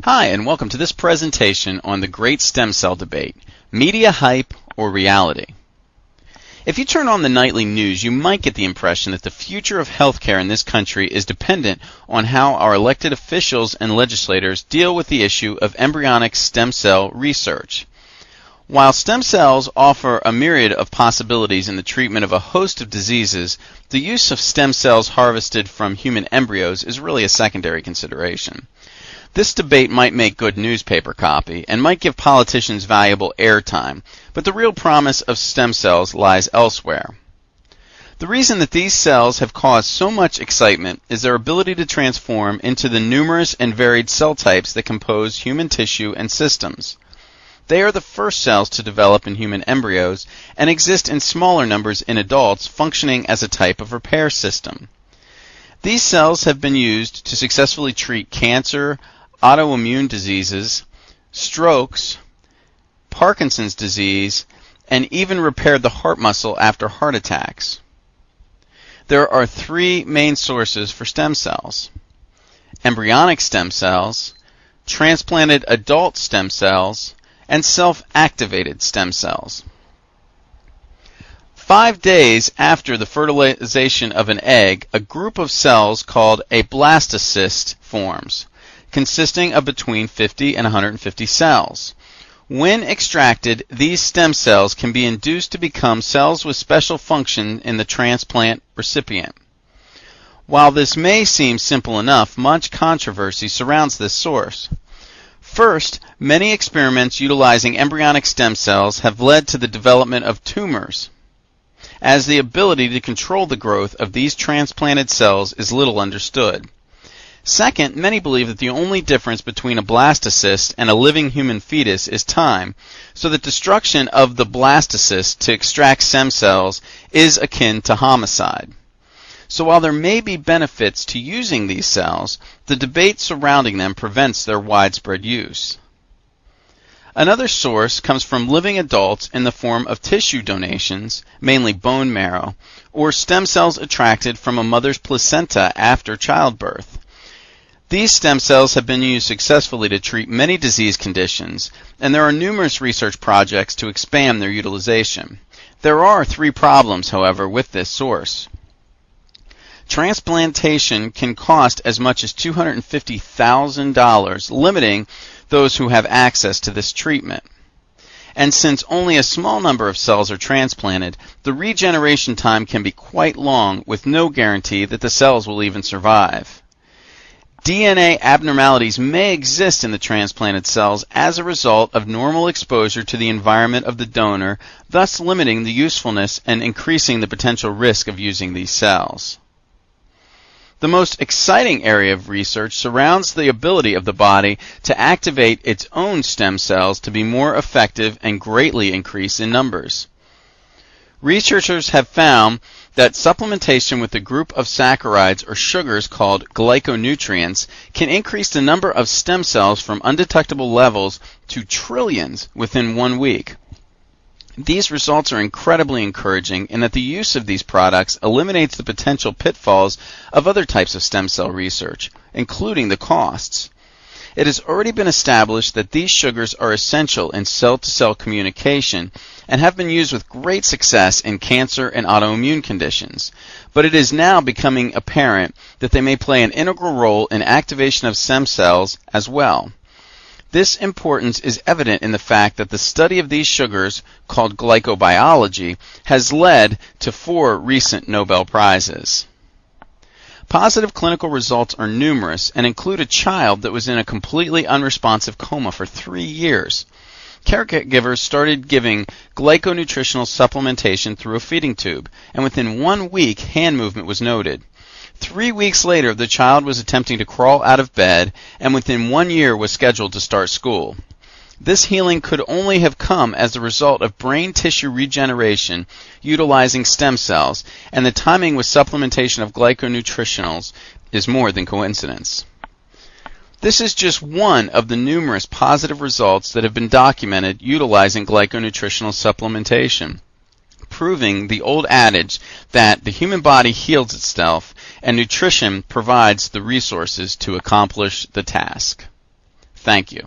Hi, and welcome to this presentation on the great stem cell debate, media hype or reality. If you turn on the nightly news, you might get the impression that the future of healthcare in this country is dependent on how our elected officials and legislators deal with the issue of embryonic stem cell research. While stem cells offer a myriad of possibilities in the treatment of a host of diseases, the use of stem cells harvested from human embryos is really a secondary consideration. This debate might make good newspaper copy and might give politicians valuable airtime, but the real promise of stem cells lies elsewhere. The reason that these cells have caused so much excitement is their ability to transform into the numerous and varied cell types that compose human tissue and systems. They are the first cells to develop in human embryos and exist in smaller numbers in adults, functioning as a type of repair system. These cells have been used to successfully treat cancer, autoimmune diseases, strokes, Parkinson's disease, and even repaired the heart muscle after heart attacks. There are three main sources for stem cells: embryonic stem cells, transplanted adult stem cells, and self-activated stem cells. 5 days after the fertilization of an egg, a group of cells called a blastocyst forms, consisting of between 50 and 150 cells. When extracted, these stem cells can be induced to become cells with special function in the transplant recipient. While this may seem simple enough, much controversy surrounds this source. First, many experiments utilizing embryonic stem cells have led to the development of tumors, as the ability to control the growth of these transplanted cells is little understood. Second, many believe that the only difference between a blastocyst and a living human fetus is time, so that destruction of the blastocyst to extract stem cells is akin to homicide. So while there may be benefits to using these cells, the debate surrounding them prevents their widespread use. Another source comes from living adults in the form of tissue donations, mainly bone marrow, or stem cells extracted from a mother's placenta after childbirth. These stem cells have been used successfully to treat many disease conditions, and there are numerous research projects to expand their utilization. There are three problems, however, with this source. Transplantation can cost as much as $250,000, limiting those who have access to this treatment. And since only a small number of cells are transplanted, the regeneration time can be quite long, with no guarantee that the cells will even survive. DNA abnormalities may exist in the transplanted cells as a result of normal exposure to the environment of the donor, thus limiting the usefulness and increasing the potential risk of using these cells. The most exciting area of research surrounds the ability of the body to activate its own stem cells to be more effective and greatly increase in numbers. Researchers have found that supplementation with a group of saccharides or sugars called glyconutrients can increase the number of stem cells from undetectable levels to trillions within 1 week. These results are incredibly encouraging in that the use of these products eliminates the potential pitfalls of other types of stem cell research, including the costs. It has already been established that these sugars are essential in cell-to-cell communication and have been used with great success in cancer and autoimmune conditions. But it is now becoming apparent that they may play an integral role in activation of stem cells as well. This importance is evident in the fact that the study of these sugars, called glycobiology, has led to 4 recent Nobel Prizes. Positive clinical results are numerous and include a child that was in a completely unresponsive coma for 3 years. Caregivers started giving glyconutritional supplementation through a feeding tube, and within 1 week, hand movement was noted. 3 weeks later, the child was attempting to crawl out of bed, and within 1 year was scheduled to start school. This healing could only have come as a result of brain tissue regeneration utilizing stem cells, and the timing with supplementation of glyconutritionals is more than coincidence. This is just one of the numerous positive results that have been documented utilizing glyconutritional supplementation, proving the old adage that the human body heals itself and nutrition provides the resources to accomplish the task. Thanks. Thank you.